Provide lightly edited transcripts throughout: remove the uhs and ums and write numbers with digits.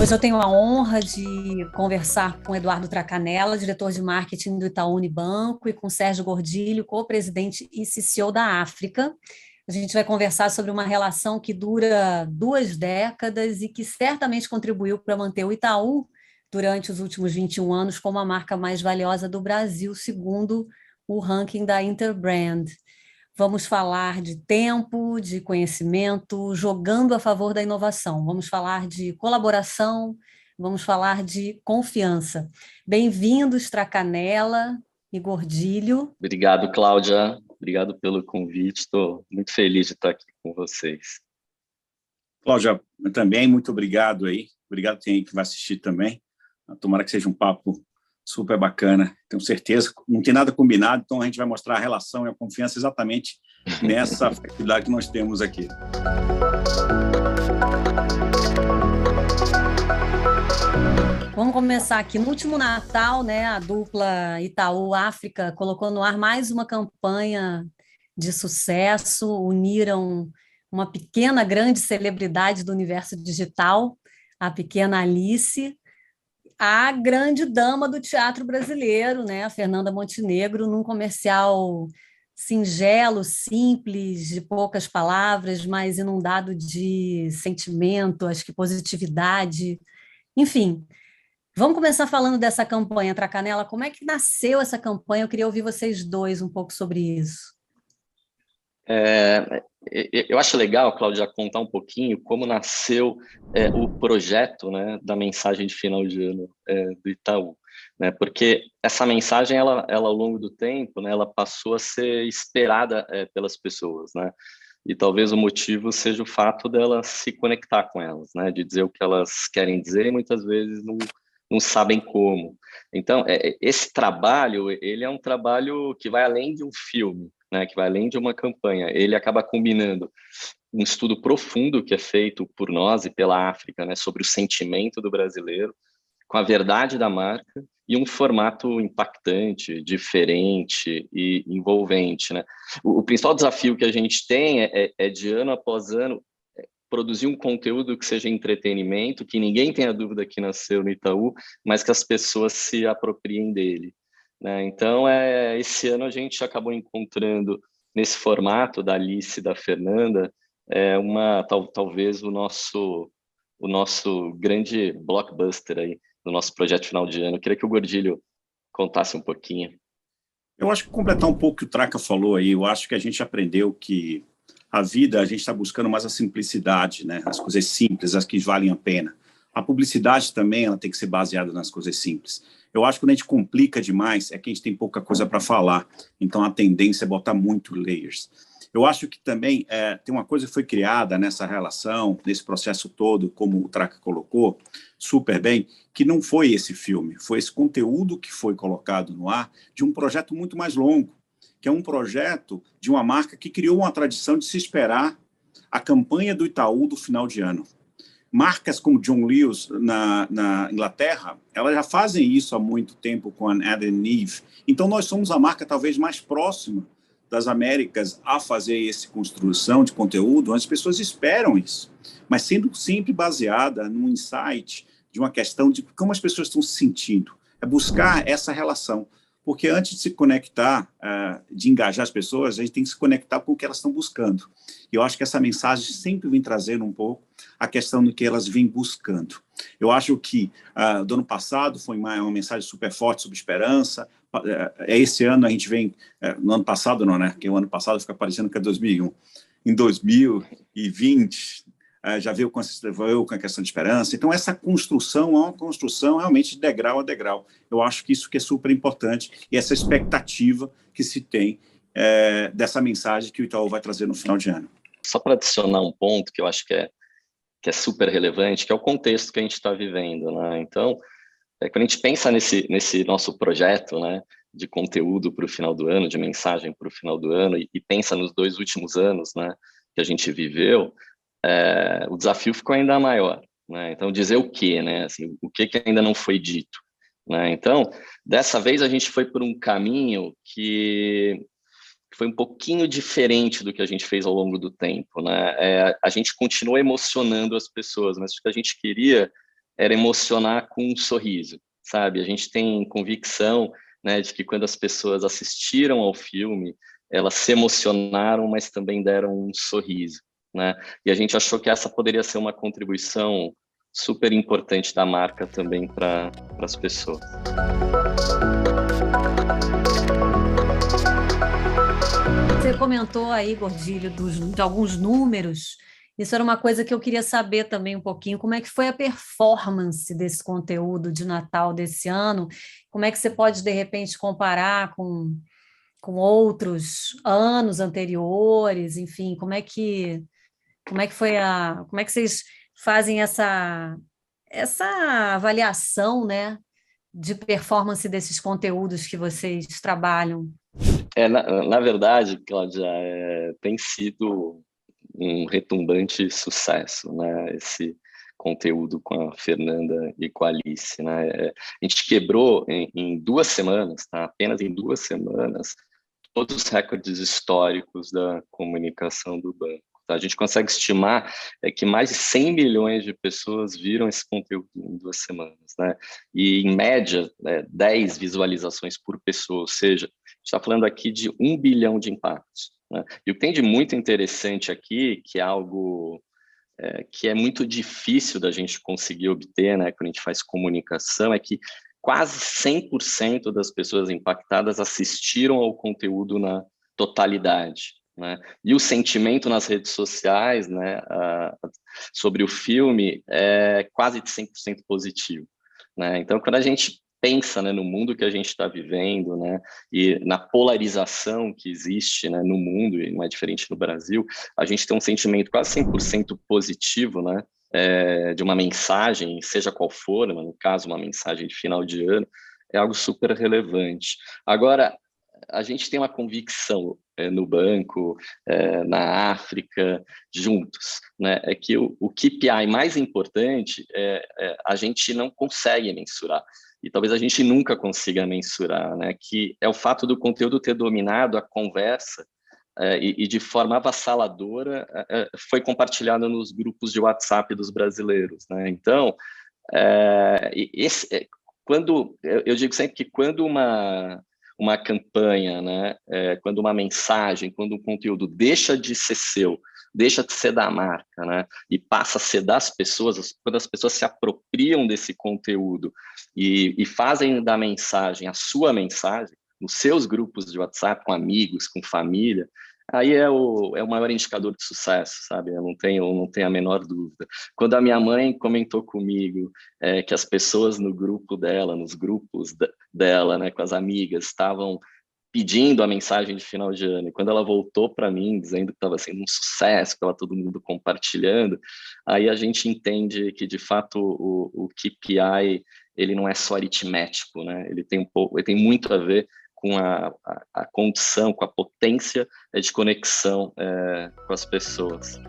Hoje eu tenho a honra de conversar com Eduardo Tracanella, diretor de marketing do Itaú Unibanco, e com Sérgio Gordilho, co-presidente e CCO da África. A gente vai conversar sobre uma relação que dura 2 décadas e que certamente contribuiu para manter o Itaú durante os últimos 21 anos como a marca mais valiosa do Brasil, segundo o ranking da Interbrand. Vamos falar de tempo, de conhecimento, jogando a favor da inovação. Vamos falar de colaboração, vamos falar de confiança. Bem-vindos, Tracanella e Gordilho. Obrigado, Cláudia. Obrigado pelo convite. Estou muito feliz de estar aqui com vocês. Cláudia, também muito obrigado aí. Obrigado quem que vai assistir também. Tomara que seja um papo super bacana, tenho certeza. Não tem nada combinado, então a gente vai mostrar a relação e a confiança exatamente nessa facilidade que nós temos aqui. Vamos começar aqui. No último Natal, né, a dupla Itaú África colocou no ar mais uma campanha de sucesso, uniram uma pequena, grande celebridade do universo digital, a pequena Alice, a grande dama do teatro brasileiro, né, a Fernanda Montenegro, num comercial singelo, simples, de poucas palavras, mas inundado de sentimento, acho que positividade. Enfim, vamos começar falando dessa campanha, Tracanella. Como é que nasceu essa campanha? Eu queria ouvir vocês dois um pouco sobre isso. Eu acho legal, Cláudia, contar um pouquinho como nasceu o projeto, né, da mensagem de final de ano do Itaú, né, porque essa mensagem, ela ao longo do tempo, né, ela passou a ser esperada pelas pessoas, né, e talvez o motivo seja o fato delas se conectar com elas, né, de dizer o que elas querem dizer e muitas vezes não sabem como. Então, esse trabalho, ele é um trabalho que vai além de um filme, né, que vai além de uma campanha. Ele acaba combinando um estudo profundo que é feito por nós e pela África, né, sobre o sentimento do brasileiro, com a verdade da marca e um formato impactante, diferente e envolvente, né? O principal desafio que a gente tem é de ano após ano produzir um conteúdo que seja entretenimento, que ninguém tenha dúvida que nasceu no Itaú, mas que as pessoas se apropriem dele, né? Então, esse ano a gente acabou encontrando nesse formato da Alice e da Fernanda talvez o nosso grande blockbuster aí do nosso projeto final de ano. Eu queria que o Gordilho contasse um pouquinho. Eu acho que completar um pouco o que o Traca falou aí, eu acho que a gente aprendeu que a vida, a gente está buscando mais a simplicidade, né? As coisas simples, as que valem a pena. A publicidade também, ela tem que ser baseada nas coisas simples. Eu acho que quando a gente complica demais, é que a gente tem pouca coisa para falar. Então, a tendência é botar muito layers. Eu acho que também tem uma coisa que foi criada nessa relação, nesse processo todo, como o Traca colocou, super bem, que não foi esse filme, foi esse conteúdo que foi colocado no ar de um projeto muito mais longo, que é um projeto de uma marca que criou uma tradição de se esperar a campanha do Itaú do final de ano. Marcas como John Lewis na Inglaterra, elas já fazem isso há muito tempo com a Adam & Eve. Então, nós somos a marca talvez mais próxima das Américas a fazer essa construção de conteúdo, onde as pessoas esperam isso, mas sendo sempre baseada num insight de uma questão de como as pessoas estão se sentindo. É buscar essa relação. Porque antes de se conectar, de engajar as pessoas, a gente tem que se conectar com o que elas estão buscando. E eu acho que essa mensagem sempre vem trazendo um pouco a questão do que elas vêm buscando. Eu acho que do ano passado foi uma mensagem super forte sobre esperança. Esse ano a gente vem, no ano passado não, né? Porque o ano passado fica parecendo que é 2001. Em 2020... já veio com a questão de esperança. Então, essa construção é uma construção realmente de degrau a degrau. Eu acho que isso que é super importante e essa expectativa que se tem dessa mensagem que o Itaú vai trazer no final de ano. Só para adicionar um ponto que eu acho que é super relevante, que é o contexto que a gente está vivendo, né? Então, quando a gente pensa nesse nosso projeto, né, de conteúdo para o final do ano, de mensagem para o final do ano, e pensa nos 2 últimos anos, né, que a gente viveu, o desafio ficou ainda maior, né? Então, dizer o quê, né? Assim, o que ainda não foi dito, né? Então, dessa vez a gente foi por um caminho que foi um pouquinho diferente do que a gente fez ao longo do tempo, né? A gente continua emocionando as pessoas, mas o que a gente queria era emocionar com um sorriso, sabe? A gente tem convicção, né, de que quando as pessoas assistiram ao filme, elas se emocionaram, mas também deram um sorriso, né? E a gente achou que essa poderia ser uma contribuição super importante da marca também para as pessoas. Você comentou aí, Gordilho, de alguns números. Isso era uma coisa que eu queria saber também um pouquinho. Como é que foi a performance desse conteúdo de Natal desse ano? Como é que você pode, de repente, comparar com outros anos anteriores? Enfim, como é que vocês fazem essa avaliação, né, de performance desses conteúdos que vocês trabalham? Na verdade, Cláudia, tem sido um retumbante sucesso, né? Esse conteúdo com a Fernanda e com a Alice, né? A gente quebrou em 2 semanas, tá? Apenas em 2 semanas, todos os recordes históricos da comunicação do banco. Tá? A gente consegue estimar que mais de 100 milhões de pessoas viram esse conteúdo em 2 semanas, né? E, em média, 10 visualizações por pessoa, ou seja, a gente está falando aqui de 1 bilhão de impactos, né? E o que tem de muito interessante aqui, que é algo que é muito difícil da gente conseguir obter, né, quando a gente faz comunicação, é que quase 100% das pessoas impactadas assistiram ao conteúdo na totalidade, né? E o sentimento nas redes sociais, né, sobre o filme é quase de 100% positivo, né? Então, quando a gente pensa, né, no mundo que a gente está vivendo, né, e na polarização que existe, né, no mundo, e não é diferente no Brasil, a gente tem um sentimento quase 100% positivo, né, de uma mensagem, seja qual for, no caso, uma mensagem de final de ano, é algo super relevante. Agora, a gente tem uma convicção no banco, na África, juntos, né? É que o KPI mais importante a gente não consegue mensurar, e talvez a gente nunca consiga mensurar, né? Que é o fato do conteúdo ter dominado a conversa e de forma avassaladora foi compartilhado nos grupos de WhatsApp dos brasileiros, né? Então, quando eu digo sempre que quando uma campanha, né, quando uma mensagem, quando um conteúdo deixa de ser seu, deixa de ser da marca, né, e passa a ser das pessoas, quando as pessoas se apropriam desse conteúdo e fazem da mensagem a sua mensagem, nos seus grupos de WhatsApp, com amigos, com família, aí é o maior indicador de sucesso, sabe? Eu não tenho a menor dúvida. Quando a minha mãe comentou comigo que as pessoas no grupo dela, nos grupos dela, né, com as amigas, estavam pedindo a mensagem de final de ano, e quando ela voltou para mim dizendo que estava sendo um sucesso, que estava todo mundo compartilhando, aí a gente entende que, de fato, o KPI ele não é só aritmético, né? Ele tem muito a ver com a condição, com a potência de conexão com as pessoas.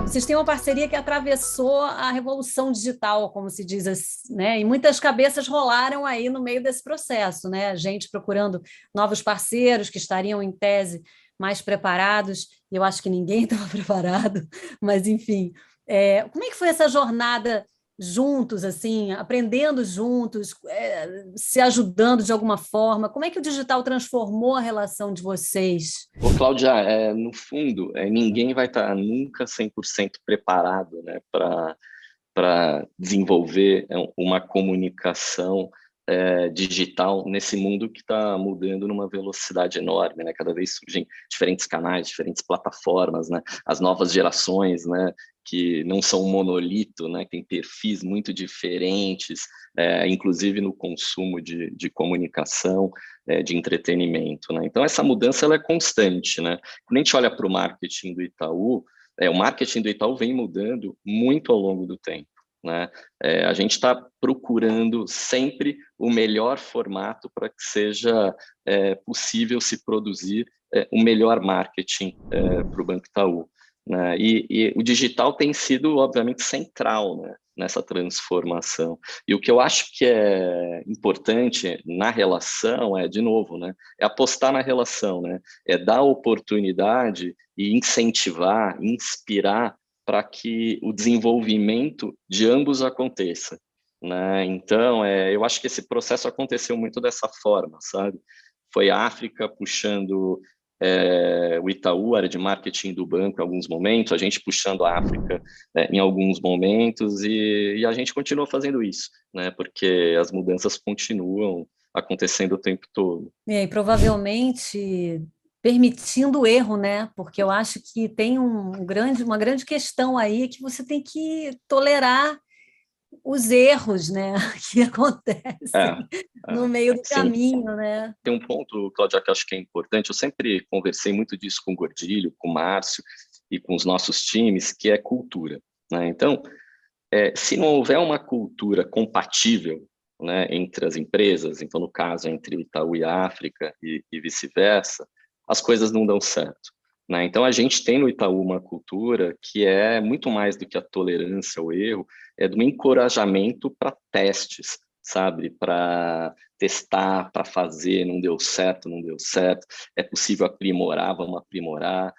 Vocês têm uma parceria que atravessou a revolução digital, como se diz, né? E muitas cabeças rolaram aí no meio desse processo, né? Gente procurando novos parceiros que estariam, em tese, mais preparados. Eu acho que ninguém estava preparado, mas, enfim. Como é que foi essa jornada juntos, assim, aprendendo juntos, se ajudando de alguma forma? Como é que o digital transformou a relação de vocês? Cláudia, no fundo, ninguém vai estar nunca 100% preparado, né, para desenvolver uma comunicação digital nesse mundo que está mudando numa velocidade enorme, né? Cada vez surgem diferentes canais, diferentes plataformas, né? As novas gerações, né, que não são um monolito, né, tem perfis muito diferentes, inclusive no consumo de comunicação, de entretenimento, né? Então, essa mudança ela é constante, né? Quando a gente olha para o marketing do Itaú, o marketing do Itaú vem mudando muito ao longo do tempo, né? A gente está procurando sempre o melhor formato para que seja possível se produzir o melhor marketing para o Banco Itaú, né? E o digital tem sido, obviamente, central, né, nessa transformação. E o que eu acho que é importante na relação de novo, né, é apostar na relação, né, é dar oportunidade e incentivar, inspirar para que o desenvolvimento de ambos aconteça, né? Então, eu acho que esse processo aconteceu muito dessa forma, sabe? Foi a África puxando o Itaú, área de marketing do banco em alguns momentos, a gente puxando a África em alguns momentos, e a gente continua fazendo isso, né? Porque as mudanças continuam acontecendo o tempo todo. E provavelmente permitindo o erro, né? Porque eu acho que tem uma grande questão aí que você tem que tolerar os erros, né, que acontecem no meio do sim. caminho, né? Tem um ponto, Cláudia, que eu acho que é importante. Eu sempre conversei muito disso com o Gordilho, com o Márcio e com os nossos times, que é cultura, né? Então, se não houver uma cultura compatível, né, entre as empresas, então, no caso, entre o Itaú e a África e vice-versa, as coisas não dão certo, né? Então, a gente tem no Itaú uma cultura que é muito mais do que a tolerância ao erro, é do encorajamento para testes, sabe? Para testar, para fazer, não deu certo, é possível aprimorar, vamos aprimorar,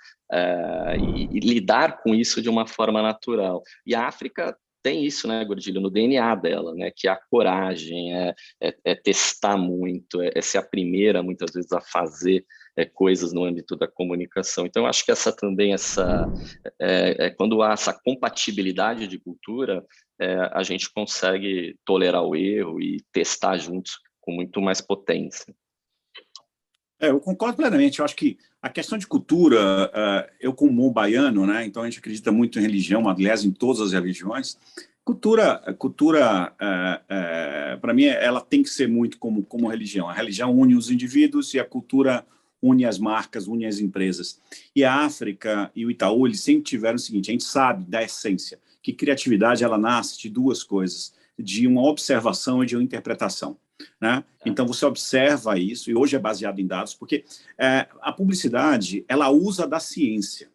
e lidar com isso de uma forma natural. E a África tem isso, né, Gordilho, no DNA dela, né, que é a coragem, testar muito, ser a primeira, muitas vezes, a fazer coisas no âmbito da comunicação. Então, eu acho que quando há essa compatibilidade de cultura, a gente consegue tolerar o erro e testar juntos com muito mais potência. Eu concordo plenamente. Eu acho que a questão de cultura, eu como bom baiano, né, então a gente acredita muito em religião, aliás, em todas as religiões. Cultura para mim, ela tem que ser muito como religião. A religião une os indivíduos e a cultura une as marcas, une as empresas. E a África e o Itaú, eles sempre tiveram o seguinte: a gente sabe da essência que criatividade ela nasce de duas coisas, de uma observação e de uma interpretação, né? Então você observa isso, e hoje é baseado em dados, porque a publicidade ela usa da ciência,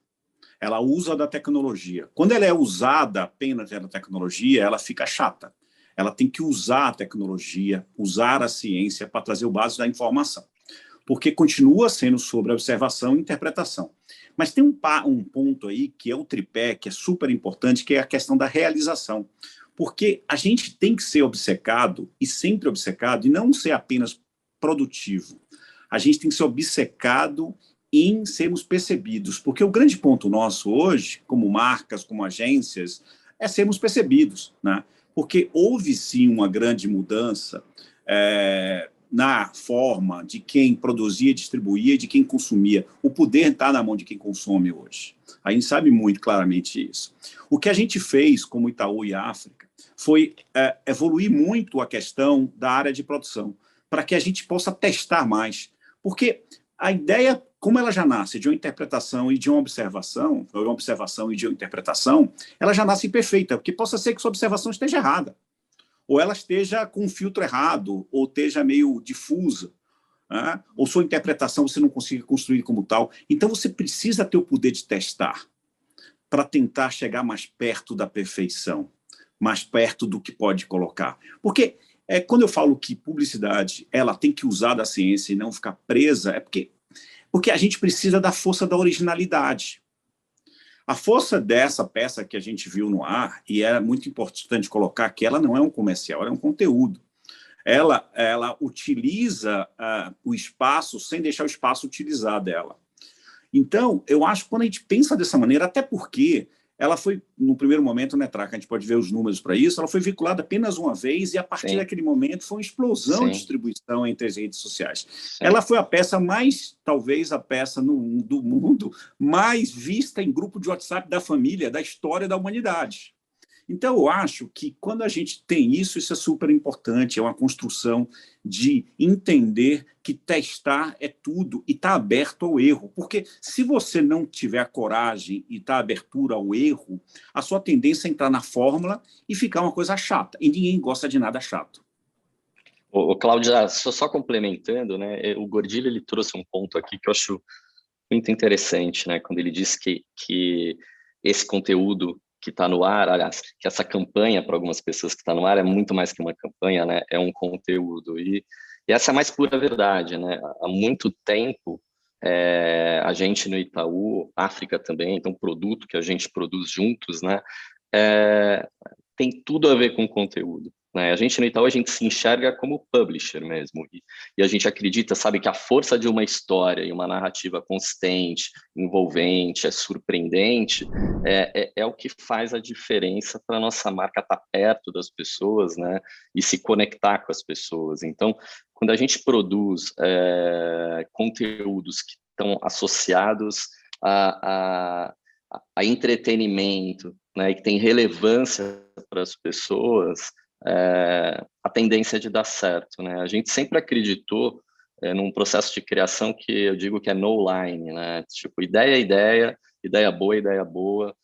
ela usa da tecnologia. Quando ela é usada apenas pela tecnologia, ela fica chata. Ela tem que usar a tecnologia, usar a ciência para trazer o básico da informação, porque continua sendo sobre observação e interpretação. Mas tem um ponto aí que é o tripé, que é super importante, que é a questão da realização. Porque a gente tem que ser obcecado, e sempre obcecado, e não ser apenas produtivo. A gente tem que ser obcecado em sermos percebidos. Porque o grande ponto nosso hoje, como marcas, como agências, é sermos percebidos, né? Porque houve, sim, uma grande mudança na forma de quem produzia, distribuía e de quem consumia. O poder está na mão de quem consome hoje. A gente sabe muito claramente isso. O que a gente fez como Itaú e África foi evoluir muito a questão da área de produção, para que a gente possa testar mais. Porque a ideia, como ela já nasce de uma interpretação e de uma observação e de uma interpretação, ela já nasce perfeita, porque possa ser que sua observação esteja errada, ou ela esteja com um filtro errado, ou esteja meio difusa, né? Ou sua interpretação você não consiga construir como tal. Então você precisa ter o poder de testar para tentar chegar mais perto da perfeição, mais perto do que pode colocar. Porque quando eu falo que publicidade ela tem que usar da ciência e não ficar presa, porque a gente precisa da força da originalidade. A força dessa peça que a gente viu no ar, e é muito importante colocar que ela não é um comercial, ela é um conteúdo. Ela utiliza o espaço sem deixar o espaço utilizar dela. Então, eu acho que quando a gente pensa dessa maneira, até porque ela foi, no primeiro momento, né, Traca, a gente pode ver os números para isso, ela foi vinculada apenas uma vez e, a partir daquele momento, foi uma explosão de distribuição entre as redes sociais. Ela foi a peça mais, talvez, a peça do mundo mais vista em grupo de WhatsApp da família, da história da humanidade. Então, eu acho que quando a gente tem isso é super importante, é uma construção de entender que testar é tudo e está aberto ao erro. Porque se você não tiver a coragem e está abertura ao erro, a sua tendência é entrar na fórmula e ficar uma coisa chata. E ninguém gosta de nada chato. Cláudia, só complementando, né? O Gordilho ele trouxe um ponto aqui que eu acho muito interessante, né? Quando ele diz que esse conteúdo que está no ar, aliás, que essa campanha, para algumas pessoas que está no ar, é muito mais que uma campanha, né? É um conteúdo. E essa é a mais pura verdade, né? Há muito tempo, a gente no Itaú, África também, então, produto que a gente produz juntos, né? Tem tudo a ver com conteúdo, né? A gente no Itaú, a gente se enxerga como publisher mesmo, e a gente acredita, sabe, que a força de uma história e uma narrativa consistente, envolvente, surpreendente, é o que faz a diferença para a nossa marca estar perto das pessoas, né, e se conectar com as pessoas. Então, quando a gente produz conteúdos que estão associados a entretenimento, né, e que tem relevância para as pessoas, a tendência é de dar certo, né? A gente sempre acreditou num processo de criação que eu digo que é no line, né? Tipo, ideia boa,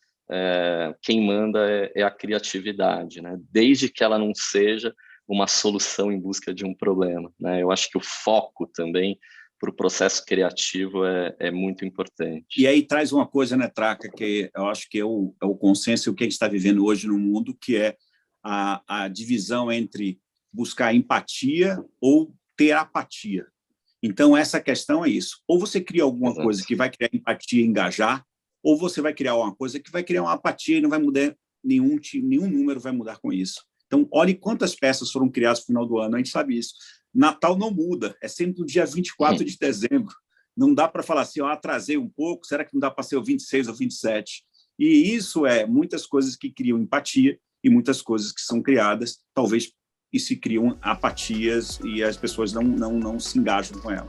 quem manda é a criatividade, né? Desde que ela não seja uma solução em busca de um problema, né? Eu acho que o foco também para o processo criativo é muito importante. E aí traz uma coisa, né, Traca, que eu acho que é o consenso, o que a gente está vivendo hoje no mundo, que é a divisão entre buscar empatia ou ter apatia. Então, essa questão é isso. Ou você cria alguma Exato. coisa que vai criar empatia e engajar, ou você vai criar uma coisa que vai criar uma apatia e não vai mudar, nenhum número vai mudar com isso. Então, olhe quantas peças foram criadas no final do ano, a gente sabe isso. Natal não muda, é sempre no dia 24 de dezembro. Não dá para falar assim, atrasei um pouco, será que não dá para ser o 26 ou 27? E isso é muitas coisas que criam empatia e muitas coisas que são criadas, talvez, e se criam apatias e as pessoas não se engajam com ela.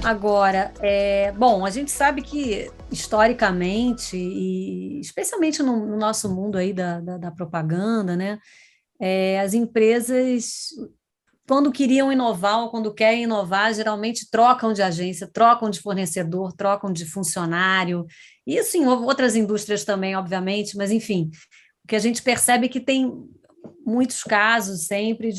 Agora, bom, a gente sabe que, historicamente, e especialmente no nosso mundo aí da propaganda, né, as empresas, quando queriam inovar ou quando querem inovar, geralmente trocam de agência, trocam de fornecedor, trocam de funcionário. Isso em outras indústrias também, obviamente, mas, enfim, o que a gente percebe é que tem muitos casos sempre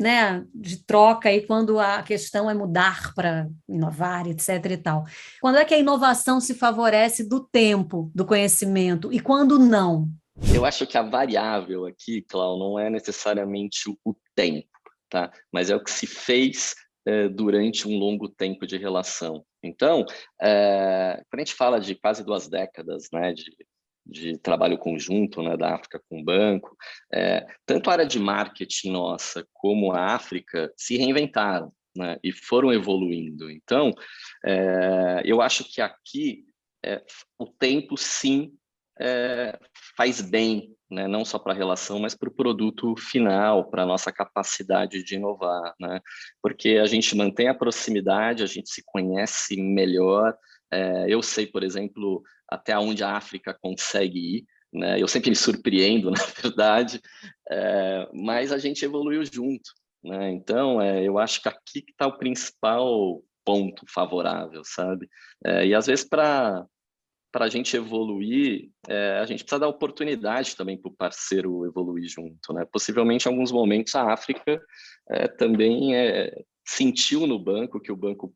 né, de troca aí quando a questão é mudar para inovar, etc. e tal. Quando é que a inovação se favorece do tempo, do conhecimento, e quando não? Eu acho que a variável aqui, Cláudio, não é necessariamente o tempo, tá? Mas é o que se fez durante um longo tempo de relação. Então, quando a gente fala de quase 2 décadas, né, de trabalho conjunto, né, da África com o banco, tanto a área de marketing nossa como a África se reinventaram, né, e foram evoluindo. Então, eu acho que aqui o tempo, sim, faz bem, né, não só para a relação, mas para o produto final, para a nossa capacidade de inovar, né? Porque a gente mantém a proximidade, a gente se conhece melhor. Eu sei, por exemplo, até onde a África consegue ir, né? Eu sempre me surpreendo, na verdade, mas a gente evoluiu junto, né? Então, eu acho que aqui que está o principal ponto favorável, sabe? E às vezes para a gente evoluir, a gente precisa dar oportunidade também para o parceiro evoluir junto, né? Possivelmente, em alguns momentos, a África também sentiu no banco que o banco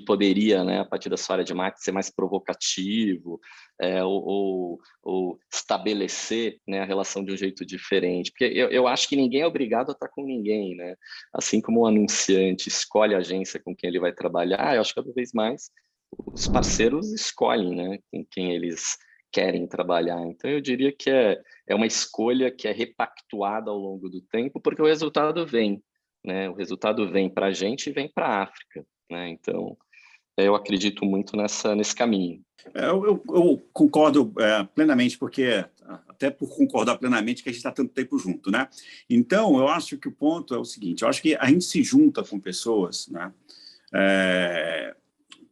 poderia, né, a partir da sua área de marketing, ser mais provocativo, ou estabelecer, né, a relação de um jeito diferente. Porque eu acho que ninguém é obrigado a estar com ninguém, né? Assim como o anunciante escolhe a agência com quem ele vai trabalhar, eu acho que cada vez mais os parceiros escolhem, né, com quem eles querem trabalhar. Então, eu diria que é uma escolha que é repactuada ao longo do tempo, porque o resultado vem, né? O resultado vem para a gente e vem para a África, né? Então, eu acredito muito nesse caminho. Eu concordo plenamente, porque até por concordar plenamente que a gente está tanto tempo junto, né? Então, eu acho que o ponto é o seguinte, eu acho que a gente se junta com pessoas, né?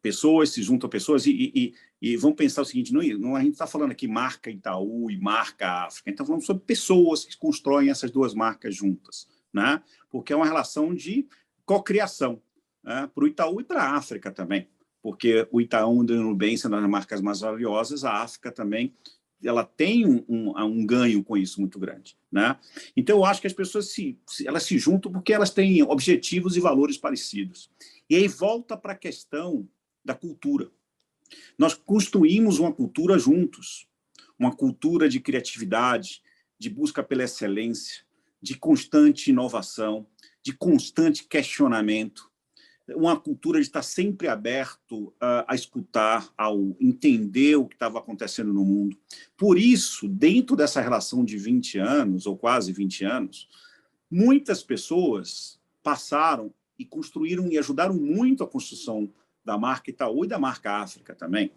Pessoas se juntam a pessoas e vamos pensar o seguinte, não a gente está falando aqui marca Itaú e marca África, a gente está falando sobre pessoas que constroem essas duas marcas juntas, né? Porque é uma relação de cocriação, né? Para o Itaú e para a África também, porque o Itaú e o Nubank sendo as marcas mais valiosas, a África também ela tem um ganho com isso muito grande, né? Então, eu acho que as pessoas elas se juntam porque elas têm objetivos e valores parecidos. E aí volta para a questão da cultura, Nós construímos uma cultura juntos, uma cultura de criatividade, de busca pela excelência, de constante inovação, de constante questionamento, uma cultura de estar sempre aberto a escutar, ao entender o que estava acontecendo no mundo. Por isso, dentro dessa relação de 20 anos, ou quase 20 anos, muitas pessoas passaram e construíram e ajudaram muito a construção da marca Itaú e da marca África também.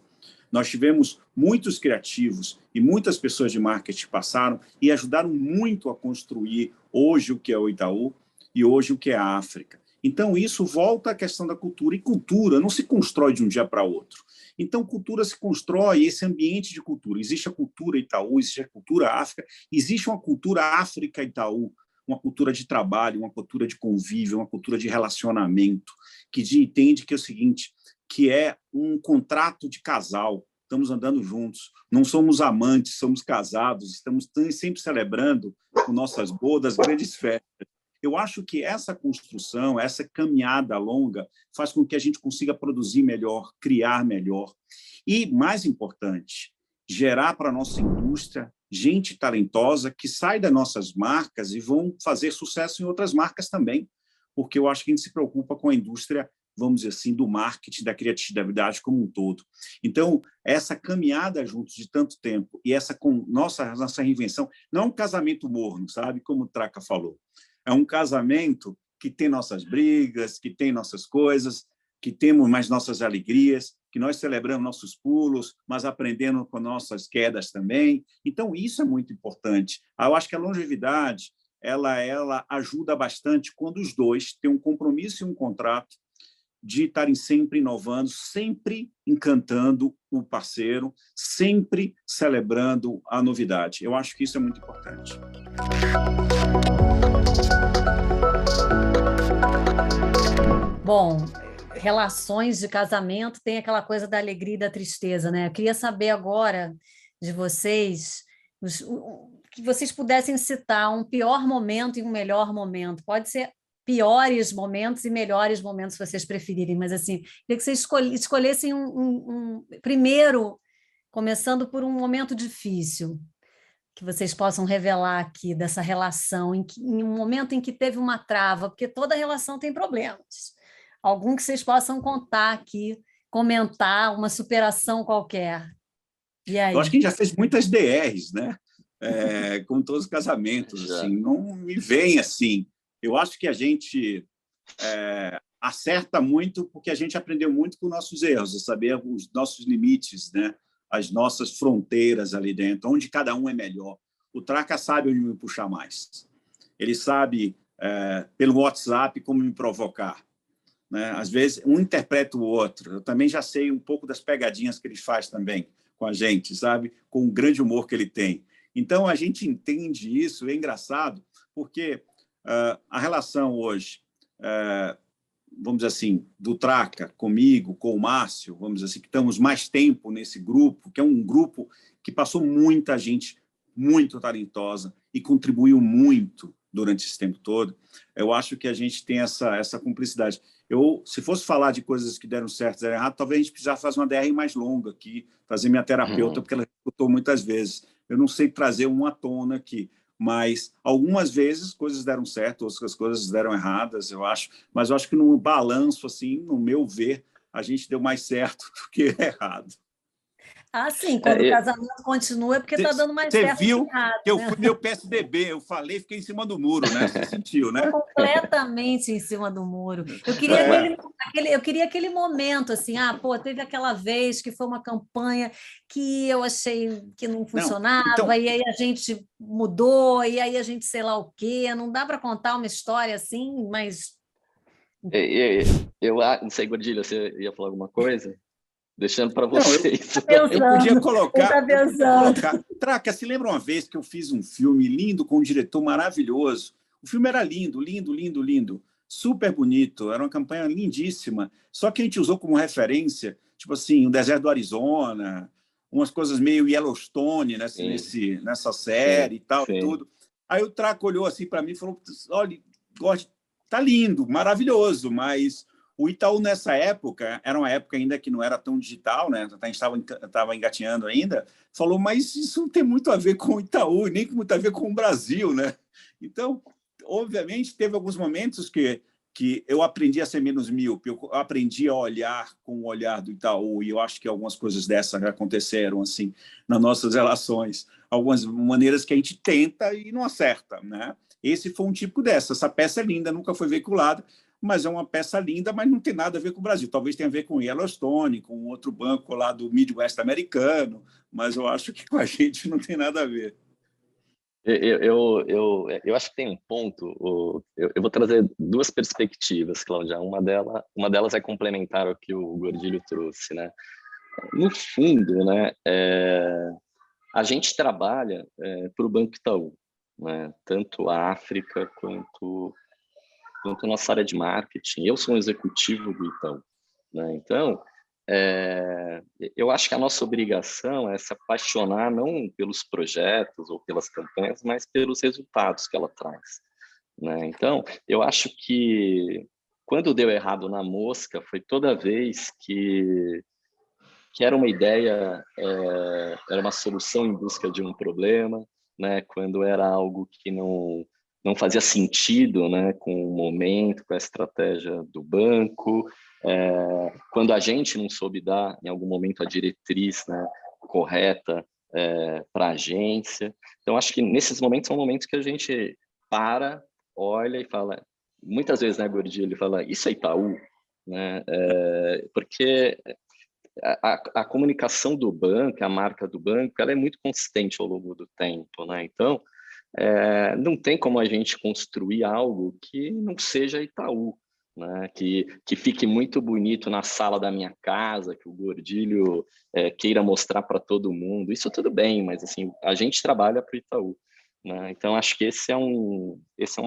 Nós tivemos muitos criativos e muitas pessoas de marketing passaram e ajudaram muito a construir hoje o que é o Itaú e hoje o que é a África. Então, isso volta à questão da cultura. E cultura não se constrói de um dia para outro. Então, cultura se constrói, esse ambiente de cultura. Existe a cultura Itaú, existe a cultura África, existe uma cultura África Itaú, uma cultura de trabalho, uma cultura de convívio, uma cultura de relacionamento, que entende que é o seguinte, que é um contrato de casal. Estamos andando juntos, não somos amantes, somos casados, estamos sempre celebrando com nossas bodas, grandes festas. Eu acho que essa construção, essa caminhada longa, faz com que a gente consiga produzir melhor, criar melhor. E, mais importante, gerar para a nossa indústria gente talentosa que sai das nossas marcas e vão fazer sucesso em outras marcas também, porque eu acho que a gente se preocupa com a indústria, vamos dizer assim, do marketing, da criatividade como um todo. Então, essa caminhada juntos de tanto tempo e essa com nossa reinvenção, não é um casamento morno, sabe? Como o Traca falou. É um casamento que tem nossas brigas, que tem nossas coisas, que temos mais nossas alegrias, que nós celebramos nossos pulos, mas aprendendo com nossas quedas também. Então, isso é muito importante. Eu acho que a longevidade ela ajuda bastante quando os dois têm um compromisso e um contrato de estarem sempre inovando, sempre encantando o parceiro, sempre celebrando a novidade. Eu acho que isso é muito importante. Bom, relações de casamento tem aquela coisa da alegria e da tristeza, né? Eu queria saber agora de vocês, que vocês pudessem citar um pior momento e um melhor momento. Pode ser piores momentos e melhores momentos, se vocês preferirem, mas assim, queria que vocês escolhessem primeiro, começando por um momento difícil, que vocês possam revelar aqui dessa relação, em um momento em que teve uma trava, porque toda relação tem problemas. Algum que vocês possam contar aqui, comentar, uma superação qualquer. E aí? Eu acho que a gente já fez muitas DRs, né? Com todos os casamentos, assim, não me vem assim. Eu acho que a gente acerta muito porque a gente aprendeu muito com nossos erros, a saber os nossos limites, né? As nossas fronteiras ali dentro, onde cada um é melhor. O Traca sabe onde me puxar mais. Ele sabe, pelo WhatsApp, como me provocar. Né? Às vezes, um interpreta o outro. Eu também já sei um pouco das pegadinhas que ele faz também com a gente, sabe? Com o grande humor que ele tem. Então, a gente entende isso, é engraçado, porque a relação hoje, vamos dizer assim, do Traca comigo, com o Márcio, vamos dizer assim, que estamos mais tempo nesse grupo, que é um grupo que passou muita gente muito talentosa e contribuiu muito durante esse tempo todo. Eu acho que a gente tem essa cumplicidade. Se fosse falar de coisas que deram certo e deram errado, talvez a gente precisasse fazer uma DR mais longa aqui, trazer minha terapeuta, porque ela escutou muitas vezes. Eu não sei trazer uma tona aqui, mas algumas vezes coisas deram certo, outras coisas deram erradas, eu acho. Mas eu acho que no balanço, assim, no meu ver, a gente deu mais certo do que errado. Ah, sim, quando o casamento continua é porque está dando mais certo que errado. Você viu que eu né? fui meu PSDB, eu falei, fiquei em cima do muro, né? Você sentiu, né? Completamente em cima do muro. Eu queria aquele momento, assim, teve aquela vez que foi uma campanha que eu achei que não funcionava, então, e aí a gente mudou, e aí a gente sei lá o quê. Não dá para contar uma história assim, mas... Eu não sei, Gordilha, você ia falar alguma coisa? Deixando para vocês. Eu podia colocar. Traca, se lembra uma vez que eu fiz um filme lindo com um diretor maravilhoso? O filme era lindo, lindo, lindo, lindo. Super bonito, era uma campanha lindíssima. Só que a gente usou como referência, tipo assim, o deserto do Arizona, umas coisas meio Yellowstone nessa série e tal, tudo. Aí o Traca olhou assim para mim e falou: olha, tá lindo, maravilhoso, mas O Itaú, nessa época, era uma época ainda que não era tão digital, né? A gente estava engatinhando ainda, falou, mas isso não tem muito a ver com o Itaú, nem muito a ver com o Brasil, né? Então, obviamente, teve alguns momentos que eu aprendi a ser menos míope, eu aprendi a olhar com o olhar do Itaú, e eu acho que algumas coisas dessas aconteceram assim nas nossas relações, algumas maneiras que a gente tenta e não acerta, né? Esse foi um tipo dessa. Essa peça é linda, nunca foi veiculada, mas é uma peça linda, mas não tem nada a ver com o Brasil. Talvez tenha a ver com o Yellowstone, com outro banco lá do Midwest americano, mas eu acho que com a gente não tem nada a ver. Eu acho que tem um ponto. Eu vou trazer duas perspectivas, Cláudia. Uma delas é complementar o que o Gordilho trouxe, né? No fundo, né, a gente trabalha para o Banco Itaú, né? Tanto a África quanto a nossa área de marketing. Eu sou um executivo do Itaú, né? Então, eu acho que a nossa obrigação é se apaixonar não pelos projetos ou pelas campanhas, mas pelos resultados que ela traz, né? Então, eu acho que quando deu errado na Mosca foi toda vez que era uma ideia, era uma solução em busca de um problema, né? Quando era algo que não fazia sentido, né? Com o momento, com a estratégia do banco, quando a gente não soube dar, em algum momento, a diretriz, né, correta para a agência. Então, acho que nesses momentos são momentos que a gente para, olha e fala, muitas vezes, né, Gordilho, ele fala, isso é Itaú, né? Porque a comunicação do banco, a marca do banco, ela é muito consistente ao longo do tempo, né? Então, não tem como a gente construir algo que não seja Itaú, né? Que fique muito bonito na sala da minha casa, que o Gordilho queira mostrar para todo mundo. Isso tudo bem, mas assim, a gente trabalha para o Itaú, né? Então, acho que esse é um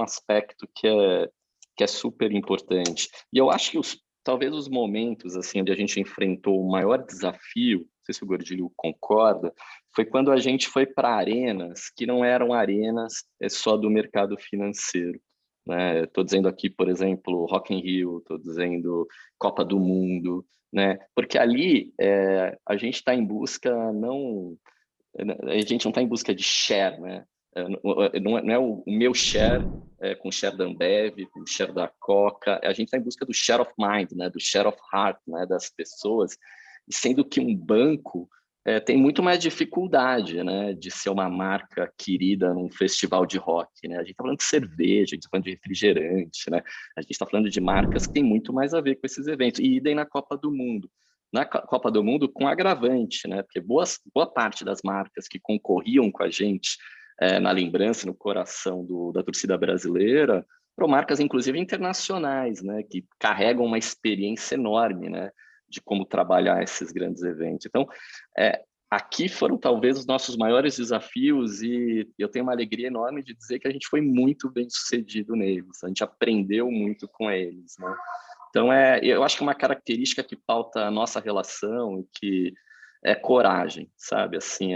aspecto que é super importante. E eu acho que talvez os momentos assim onde a gente enfrentou o maior desafio, não sei se o Gordilho concorda, foi quando a gente foi para arenas que não eram arenas só do mercado financeiro, né? Estou dizendo aqui, por exemplo, Rock in Rio, estou dizendo Copa do Mundo, né? Porque ali a gente está em busca a gente não está em busca de share, né? Não é o meu share com o share da Ambev, com o share da Coca, a gente está em busca do share of mind, né? Do share of heart, né? Das pessoas, e sendo que um banco tem muito mais dificuldade, né? De ser uma marca querida num festival de rock, né? A gente está falando de cerveja, a gente está falando de refrigerante, né? A gente está falando de marcas que têm muito mais a ver com esses eventos, e idem na Copa do Mundo. Na Copa do Mundo com agravante, né? Porque boa parte das marcas que concorriam com a gente na lembrança, no coração da torcida brasileira, foram marcas, inclusive, internacionais, né? Que carregam uma experiência enorme, né? De como trabalhar esses grandes eventos. Então, aqui foram talvez os nossos maiores desafios, e eu tenho uma alegria enorme de dizer que a gente foi muito bem sucedido neles, a gente aprendeu muito com eles, né? Então, eu acho que uma característica que pauta a nossa relação, que é coragem, sabe? Assim,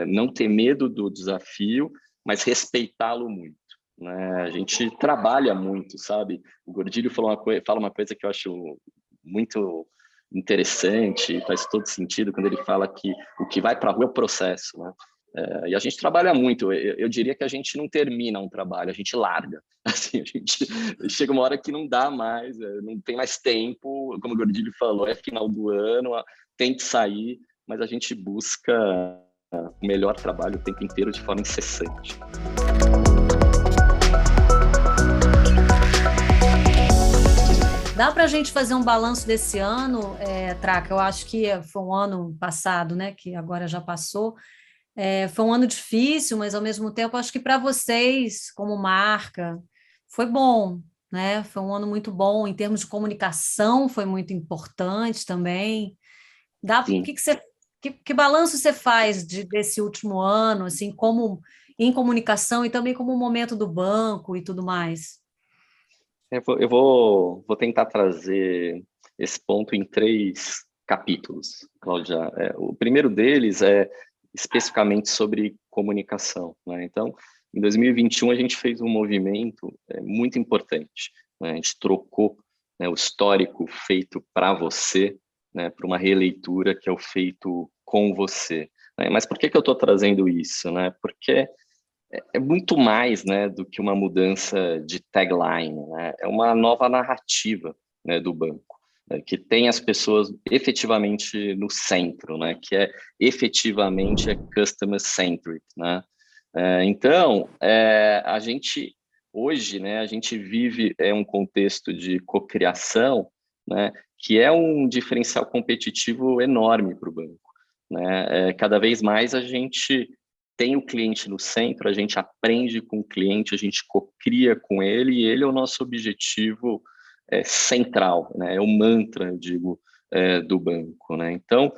não ter medo do desafio, mas respeitá-lo muito, né? A gente trabalha muito, sabe? O Gordilho fala uma coisa que eu acho muito interessante, faz todo sentido, quando ele fala que o que vai para a rua é o processo, né? E a gente trabalha muito. Eu diria que a gente não termina um trabalho, a gente larga. Assim, a gente chega uma hora que não dá mais, não tem mais tempo, como o Gordilho falou, é final do ano, tem que sair, mas a gente busca o melhor trabalho o tempo inteiro de forma incessante. Dá para a gente fazer um balanço desse ano, Traca? Eu acho que foi um ano passado, né? Que agora já passou. Foi um ano difícil, mas ao mesmo tempo acho que para vocês, como marca, foi bom, né? Foi um ano muito bom em termos de comunicação, foi muito importante também. Sim. Que balanço você faz desse último ano, assim, como em comunicação e também como o momento do banco e tudo mais? Eu vou tentar trazer esse ponto em 3 capítulos, Cláudia. O primeiro deles é especificamente sobre comunicação, né? Então, em 2021, a gente fez um movimento muito importante, né? A gente trocou né, o histórico feito para você, né, para uma releitura que é o feito com você. Né? Mas por que eu estou trazendo isso? Né? Porque é muito mais, né, do que uma mudança de tagline, né? É uma nova narrativa, né, do banco, né, que tem as pessoas efetivamente no centro, né, que é efetivamente customer centric, né? Então, a gente hoje, né, a gente vive um contexto de cocriação, né, que é um diferencial competitivo enorme para o banco, né? Cada vez mais a gente tem o cliente no centro, a gente aprende com o cliente, a gente cocria com ele, e ele é o nosso objetivo central, né? É o mantra, eu digo, do banco, né? Então,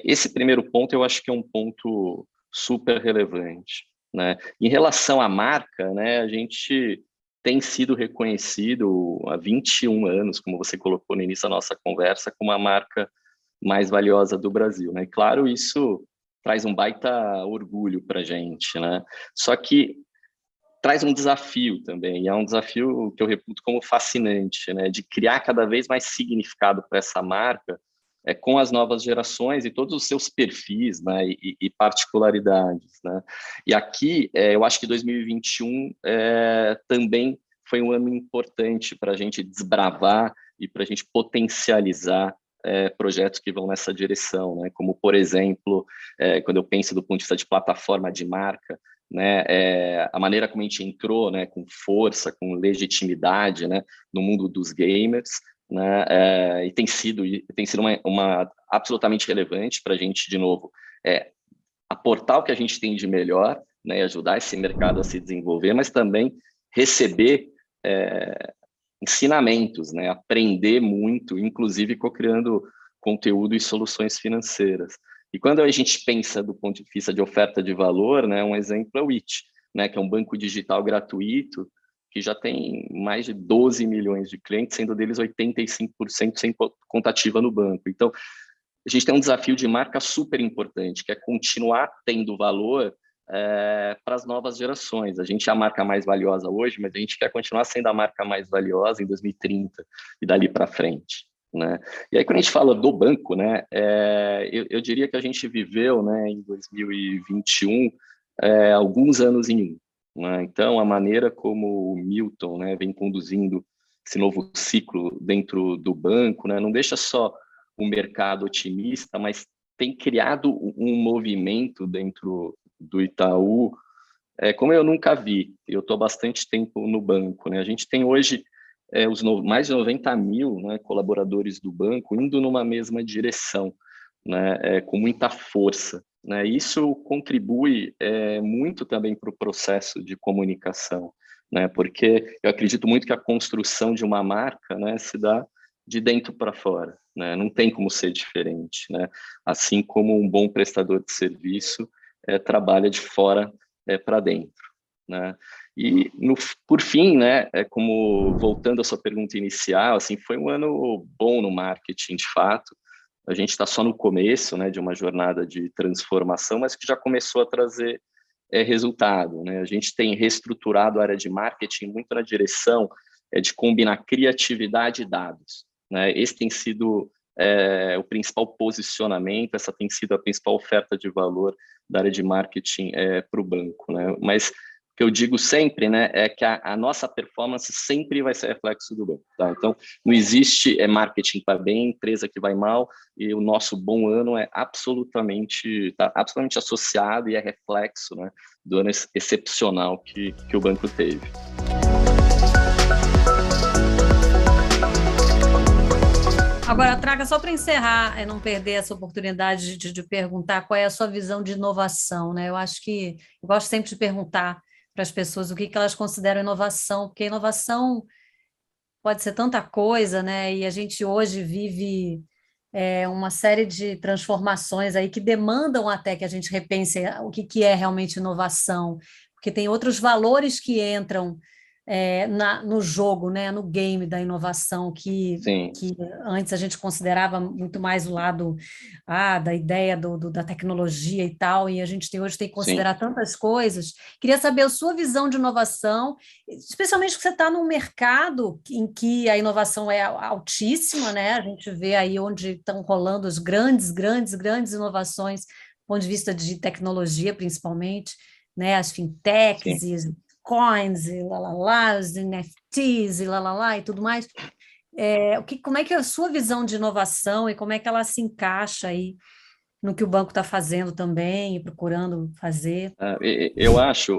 esse primeiro ponto eu acho que é um ponto super relevante, né? Em relação à marca, né, a gente tem sido reconhecido há 21 anos, como você colocou no início da nossa conversa, como a marca mais valiosa do Brasil, né? E, claro, isso traz um baita orgulho para a gente, né? Só que traz um desafio também, e é um desafio que eu reputo como fascinante, né? De criar cada vez mais significado para essa marca, com as novas gerações e todos os seus perfis, né? E particularidades, né? E aqui, eu acho que 2021 também foi um ano importante para a gente desbravar e para a gente potencializar projetos que vão nessa direção, né? Como, por exemplo, quando eu penso do ponto de vista de plataforma de marca, né? A maneira como a gente entrou, né? Com força, com legitimidade, né? No mundo dos gamers, né? E tem sido uma absolutamente relevante para a gente, de novo, aportar o que a gente tem de melhor, né? Ajudar esse mercado a se desenvolver, mas também receber ensinamentos, né? Aprender muito, inclusive co-criando conteúdo e soluções financeiras. E quando a gente pensa do ponto de vista de oferta de valor, né, um exemplo é o It, né, que é um banco digital gratuito que já tem mais de 12 milhões de clientes, sendo deles 85% sem conta ativa no banco. Então, a gente tem um desafio de marca super importante, que é continuar tendo valor para as novas gerações. A gente é a marca mais valiosa hoje, mas a gente quer continuar sendo a marca mais valiosa em 2030 e dali para frente, né? E aí, quando a gente fala do banco, né, eu diria que a gente viveu, né, em 2021 alguns anos em um, né? Então, a maneira como o Milton, né, vem conduzindo esse novo ciclo dentro do banco, né, não deixa só o mercado otimista, mas tem criado um movimento dentro do Itaú, como eu nunca vi. Eu estou há bastante tempo no banco, né? A gente tem hoje mais de 90 mil, né, colaboradores do banco indo numa mesma direção, né, com muita força, né? Isso contribui muito também para o processo de comunicação, né? Porque eu acredito muito que a construção de uma marca, né, se dá de dentro para fora, né? Não tem como ser diferente, né? Assim como um bom prestador de serviço trabalha de fora para dentro, né? E por fim, né? Como voltando à sua pergunta inicial, assim, foi um ano bom no marketing, de fato. A gente está só no começo, né? De uma jornada de transformação, mas que já começou a trazer resultado, né? A gente tem reestruturado a área de marketing muito na direção de combinar criatividade e dados, né? Esse tem sido o principal posicionamento, essa tem sido a principal oferta de valor da área de marketing para o banco, né? Mas o que eu digo sempre, né, é que a nossa performance sempre vai ser reflexo do banco, tá? Então, não existe marketing para bem, empresa que vai mal, e o nosso bom ano tá absolutamente associado e é reflexo, né, do ano excepcional que o banco teve. Agora, Traga, só para encerrar, não perder essa oportunidade de perguntar qual é a sua visão de inovação, né? Eu acho que eu gosto sempre de perguntar para as pessoas o que elas consideram inovação, porque inovação pode ser tanta coisa, né? E a gente hoje vive uma série de transformações aí que demandam até que a gente repense o que é realmente inovação, porque tem outros valores que entram no jogo, né, no game da inovação, Sim, que antes a gente considerava muito mais o lado da ideia da tecnologia e tal, e a gente hoje tem que sim. considerar tantas coisas. Queria saber a sua visão de inovação, especialmente que você está num mercado em que a inovação é altíssima, né? A gente vê aí onde estão rolando as grandes inovações, do ponto de vista de tecnologia, principalmente, né? As fintechs Sim. e coins e lá, os NFTs e lá e tudo mais. Como é que é a sua visão de inovação e como é que ela se encaixa aí no que o banco está fazendo também e procurando fazer? Eu acho,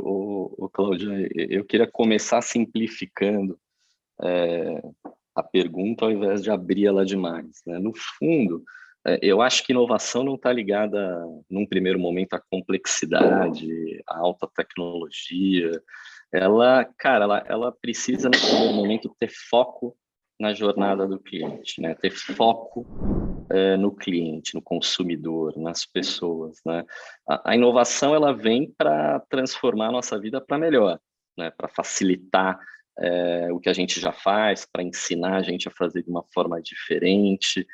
Cláudio, eu queria começar simplificando a pergunta ao invés de abrir ela demais, né? No fundo, eu acho que inovação não está ligada, num primeiro momento, à complexidade, à alta tecnologia. Cara, ela precisa, no primeiro momento, ter foco na jornada do cliente, né? Ter foco no cliente, no consumidor, nas pessoas, né? A inovação, ela vem para transformar a nossa vida para melhor, né? Para facilitar o que a gente já faz, para ensinar a gente a fazer de uma forma diferente,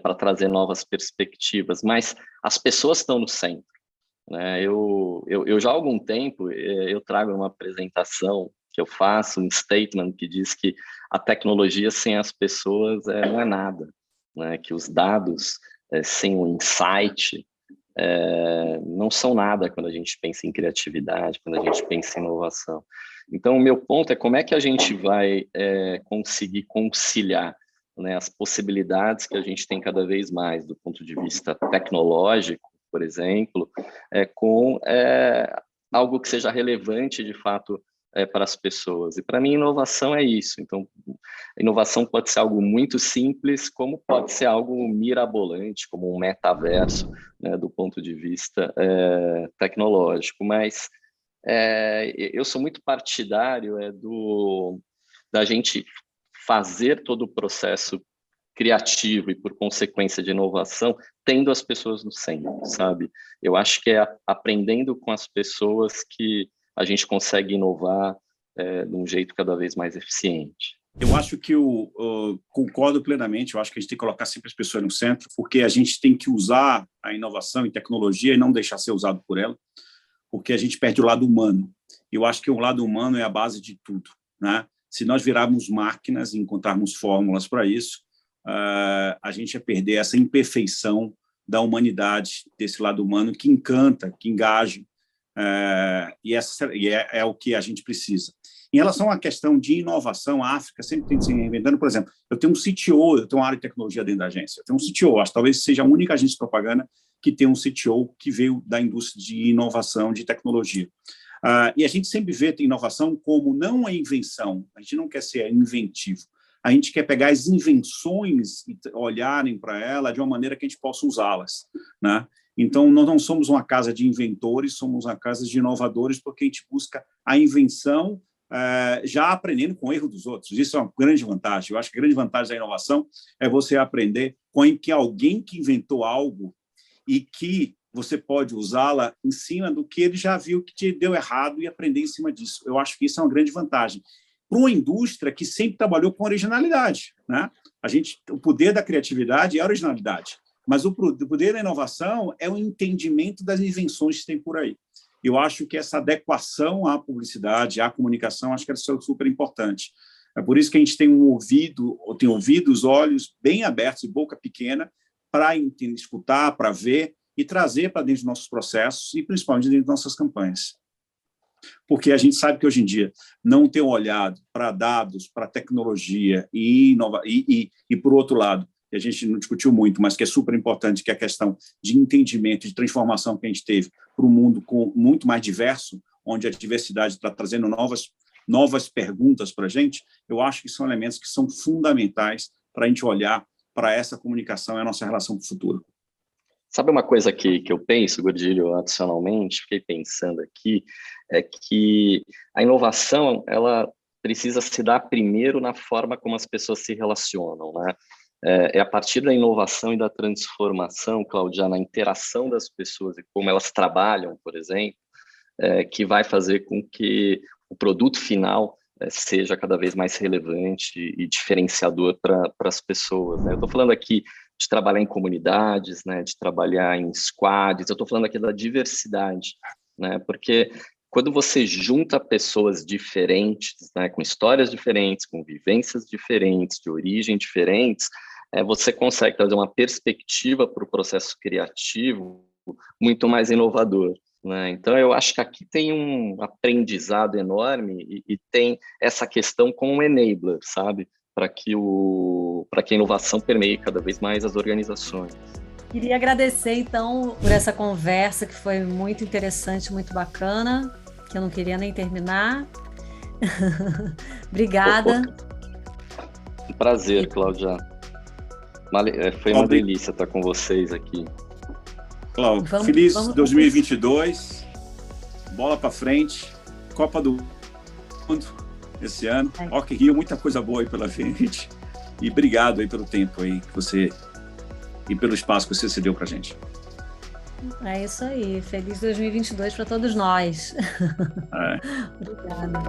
para trazer novas perspectivas, mas as pessoas estão no centro, né? Eu já há algum tempo eu trago uma apresentação que eu faço, um statement que diz que a tecnologia sem as pessoas não é nada, né? Que os dados sem o insight não são nada quando a gente pensa em criatividade, quando a gente pensa em inovação. Então, o meu ponto é como é que a gente vai conseguir conciliar, né, as possibilidades que a gente tem cada vez mais do ponto de vista tecnológico, por exemplo, com algo que seja relevante, de fato, para as pessoas. E, para mim, inovação é isso. Então, inovação pode ser algo muito simples, como pode ser algo mirabolante, como um metaverso, né, do ponto de vista tecnológico. Mas eu sou muito partidário da gente fazer todo o processo criativo e, por consequência, de inovação, tendo as pessoas no centro, sabe? Eu acho que é aprendendo com as pessoas que a gente consegue inovar de um jeito cada vez mais eficiente. Eu acho que concordo plenamente, eu acho que a gente tem que colocar sempre as pessoas no centro, porque a gente tem que usar a inovação e tecnologia e não deixar ser usado por ela, porque a gente perde o lado humano. Eu acho que o lado humano é a base de tudo, né? Se nós virarmos máquinas e encontrarmos fórmulas para isso, a gente ia perder essa imperfeição da humanidade, desse lado humano que encanta, que engaja, e é o que a gente precisa. Em relação à questão de inovação, a África sempre tem se reinventando. Por exemplo, eu tenho um CTO, eu tenho uma área de tecnologia dentro da agência, eu tenho um CTO, acho que talvez seja a única agência de propaganda que tem um CTO que veio da indústria de inovação, de tecnologia. E a gente sempre vê a inovação como não a invenção, a gente não quer ser inventivo, a gente quer pegar as invenções e olharem para ela de uma maneira que a gente possa usá-las, né? Então, nós não somos uma casa de inventores, somos uma casa de inovadores, porque a gente busca a invenção já aprendendo com o erro dos outros. Isso é uma grande vantagem. Eu acho que a grande vantagem da inovação é você aprender com que alguém que inventou algo e que você pode usá-la em cima do que ele já viu que te deu errado e aprender em cima disso. Eu acho que isso é uma grande vantagem para uma indústria que sempre trabalhou com originalidade, né? O poder da criatividade é a originalidade, mas o poder da inovação é o entendimento das invenções que tem por aí. Eu acho que essa adequação à publicidade, à comunicação, acho que é super importante. É por isso que a gente tem ouvido os olhos bem abertos e boca pequena para escutar, para ver e trazer para dentro dos nossos processos e principalmente dentro das nossas campanhas. Porque a gente sabe que hoje em dia não ter olhado para dados, para tecnologia e por outro lado, que a gente não discutiu muito, mas que é super importante, que é a questão de entendimento, de transformação que a gente teve para um mundo muito mais diverso, onde a diversidade está trazendo novas perguntas para a gente. Eu acho que são elementos que são fundamentais para a gente olhar para essa comunicação e a nossa relação com o futuro. Sabe uma coisa que eu penso, Gordilho, adicionalmente, fiquei pensando aqui, é que a inovação, ela precisa se dar primeiro na forma como as pessoas se relacionam, né? É a partir da inovação e da transformação, Cláudia, na interação das pessoas e como elas trabalham, por exemplo, que vai fazer com que o produto final seja cada vez mais relevante e diferenciador para as pessoas, né? Eu estou falando aqui de trabalhar em comunidades, né, de trabalhar em squads, eu estou falando aqui da diversidade, né, porque quando você junta pessoas diferentes, né, com histórias diferentes, com vivências diferentes, de origem diferentes, você consegue trazer uma perspectiva para o processo criativo muito mais inovador, né? Então, eu acho que aqui tem um aprendizado enorme e tem essa questão como um enabler, sabe? Para que a inovação permeie cada vez mais as organizações. Queria agradecer, então, por essa conversa que foi muito interessante, muito bacana, que eu não queria nem terminar. Obrigada. Um prazer, Cláudia. Foi uma delícia estar com vocês aqui. Cláudio, feliz 2022, bola para frente, Copa do Mundo esse ano, Rock in Rio, muita coisa boa aí pela frente, e obrigado aí pelo tempo aí que você, e pelo espaço que você cedeu pra gente. É isso aí, feliz 2022 para todos nós. Obrigada.